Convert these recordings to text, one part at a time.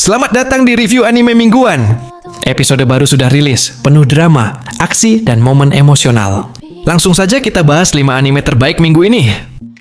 Selamat datang di review anime mingguan. Episode baru sudah rilis, penuh drama, aksi, dan momen emosional. Langsung saja kita bahas 5 anime terbaik minggu ini.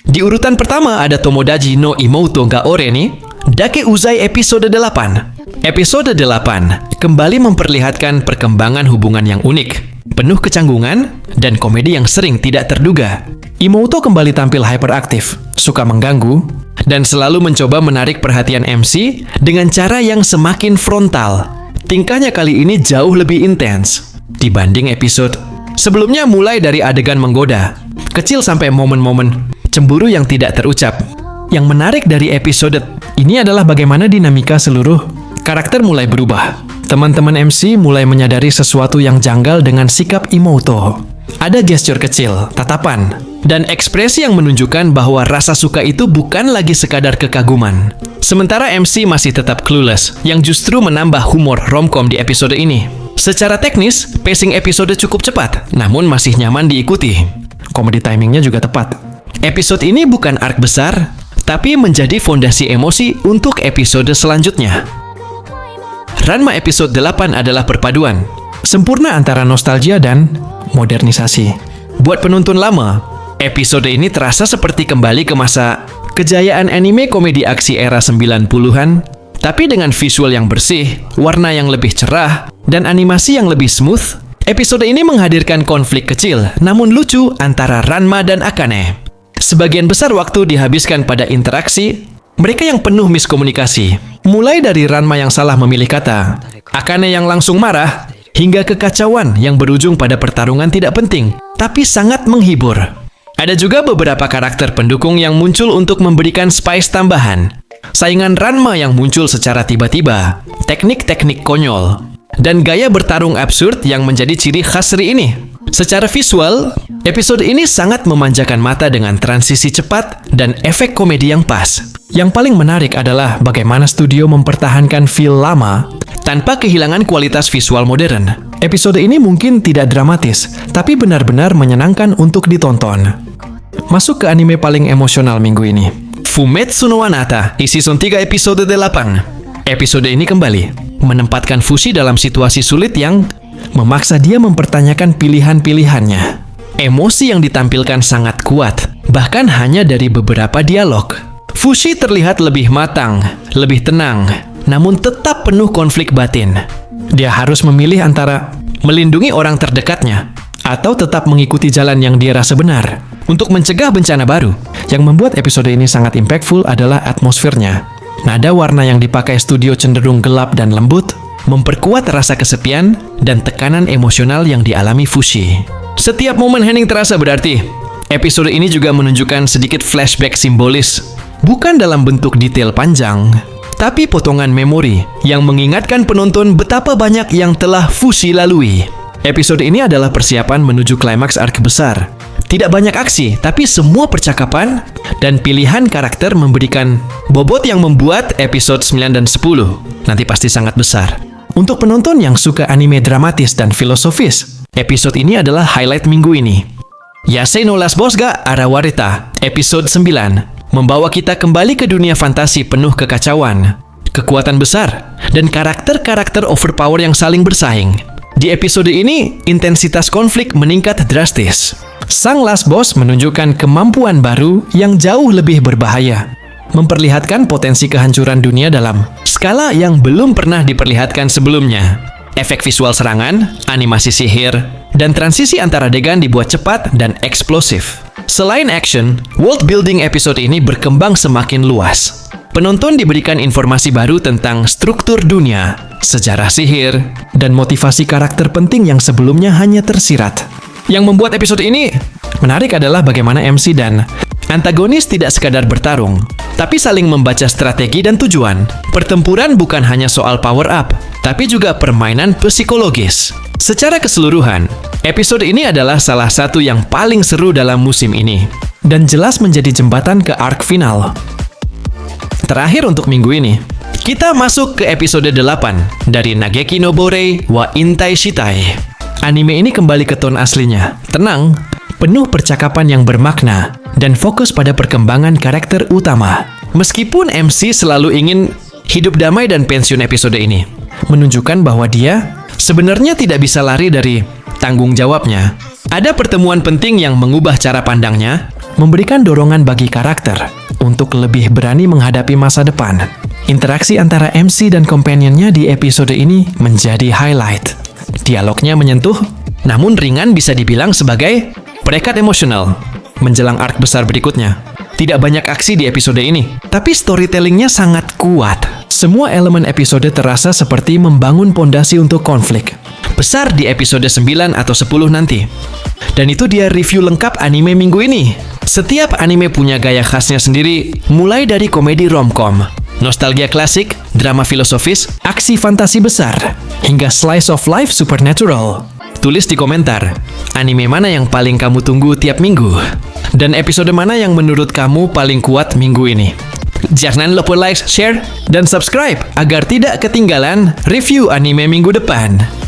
Di urutan pertama ada Tomodachi no Imouto ga Ore ni Dake Uzai episode 8. Episode 8 kembali memperlihatkan perkembangan hubungan yang unik, penuh kecanggungan, dan komedi yang sering tidak terduga. Imouto kembali tampil hyperaktif, suka mengganggu, dan selalu mencoba menarik perhatian MC dengan cara yang semakin frontal. Tingkahnya kali ini jauh lebih intens dibanding episode sebelumnya, mulai dari adegan menggoda, kecil sampai momen-momen cemburu yang tidak terucap. Yang menarik dari episode ini adalah bagaimana dinamika seluruh karakter mulai berubah. Teman-teman MC mulai menyadari sesuatu yang janggal dengan sikap Imouto. Ada gestur kecil, tatapan, dan ekspresi yang menunjukkan bahwa rasa suka itu bukan lagi sekadar kekaguman. Sementara MC masih tetap clueless, yang justru menambah humor romcom di episode ini. Secara teknis, pacing episode cukup cepat, namun masih nyaman diikuti. Komedi timingnya juga tepat. Episode ini bukan arc besar, tapi menjadi fondasi emosi untuk episode selanjutnya. Ranma episode 8 adalah perpaduan sempurna antara nostalgia dan modernisasi. Buat penonton lama, episode ini terasa seperti kembali ke masa kejayaan anime komedi aksi era 90-an, tapi dengan visual yang bersih, warna yang lebih cerah, dan animasi yang lebih smooth. Episode ini menghadirkan konflik kecil namun lucu antara Ranma dan Akane. Sebagian besar waktu dihabiskan pada interaksi mereka yang penuh miskomunikasi. Mulai dari Ranma yang salah memilih kata, Akane yang langsung marah, hingga kekacauan yang berujung pada pertarungan tidak penting, tapi sangat menghibur. Ada juga beberapa karakter pendukung yang muncul untuk memberikan spice tambahan. Saingan Ranma yang muncul secara tiba-tiba, teknik-teknik konyol, dan gaya bertarung absurd yang menjadi ciri khas seri ini. Secara visual, episode ini sangat memanjakan mata dengan transisi cepat dan efek komedi yang pas. Yang paling menarik adalah bagaimana studio mempertahankan feel lama tanpa kehilangan kualitas visual modern. Episode ini mungkin tidak dramatis, tapi benar-benar menyenangkan untuk ditonton. Masuk ke anime paling emosional minggu ini. Fumetsu no Anata di season 3 episode 8. Episode ini kembali menempatkan Fushi dalam situasi sulit yang memaksa dia mempertanyakan pilihan-pilihannya. Emosi yang ditampilkan sangat kuat, bahkan hanya dari beberapa dialog. Fushi terlihat lebih matang, lebih tenang, namun tetap penuh konflik batin. Dia harus memilih antara melindungi orang terdekatnya atau tetap mengikuti jalan yang dia rasa benar untuk mencegah bencana baru. Yang membuat episode ini sangat impactful adalah atmosfernya. Nada warna yang dipakai studio cenderung gelap dan lembut, memperkuat rasa kesepian dan tekanan emosional yang dialami Fushi. Setiap momen hening terasa berarti. Episode ini juga menunjukkan sedikit flashback simbolis, bukan dalam bentuk detail panjang, tapi potongan memori yang mengingatkan penonton betapa banyak yang telah Fushi lalui. Episode ini adalah persiapan menuju klimaks arc besar. Tidak banyak aksi, tapi semua percakapan dan pilihan karakter memberikan bobot yang membuat episode 9 dan 10 nanti pasti sangat besar. Untuk penonton yang suka anime dramatis dan filosofis, episode ini adalah highlight minggu ini. Yasei no Last Boss ga Arawareta, episode 9, membawa kita kembali ke dunia fantasi penuh kekacauan, kekuatan besar, dan karakter-karakter overpower yang saling bersaing. Di episode ini, intensitas konflik meningkat drastis. Sang Last Boss menunjukkan kemampuan baru yang jauh lebih berbahaya, memperlihatkan potensi kehancuran dunia dalam skala yang belum pernah diperlihatkan sebelumnya. Efek visual serangan, animasi sihir, dan transisi antara adegan dibuat cepat dan eksplosif. Selain action, world building episode ini berkembang semakin luas. Penonton diberikan informasi baru tentang struktur dunia, sejarah sihir, dan motivasi karakter penting yang sebelumnya hanya tersirat. Yang membuat episode ini menarik adalah bagaimana MC dan antagonis tidak sekadar bertarung, tapi saling membaca strategi dan tujuan. Pertempuran bukan hanya soal power up, tapi juga permainan psikologis. Secara keseluruhan, episode ini adalah salah satu yang paling seru dalam musim ini, dan jelas menjadi jembatan ke arc final. Terakhir untuk minggu ini, kita masuk ke episode 8 dari Nageki no Borei wa Intai Shitai. Anime ini kembali ke tone aslinya, tenang, penuh percakapan yang bermakna, dan fokus pada perkembangan karakter utama. Meskipun MC selalu ingin hidup damai dan pensiun episode ini. Menunjukkan bahwa dia sebenarnya tidak bisa lari dari tanggung jawabnya. Ada pertemuan penting yang mengubah cara pandangnya, memberikan dorongan bagi karakter untuk lebih berani menghadapi masa depan. Interaksi antara MC dan companionnya di episode ini menjadi highlight. Dialognya menyentuh, namun ringan bisa dibilang sebagai perekat emosional menjelang arc besar berikutnya. Tidak banyak aksi di episode ini, tapi storytellingnya sangat kuat. Semua elemen episode terasa seperti membangun pondasi untuk konflik besar di episode 9 atau 10 nanti. Dan itu dia review lengkap anime minggu ini. Setiap anime punya gaya khasnya sendiri, mulai dari komedi romcom, nostalgia klasik, drama filosofis, aksi fantasi besar, hingga slice of life supernatural. Tulis di komentar, anime mana yang paling kamu tunggu tiap minggu? Dan episode mana yang menurut kamu paling kuat minggu ini? Jangan lupa like, share, dan subscribe agar tidak ketinggalan review anime minggu depan.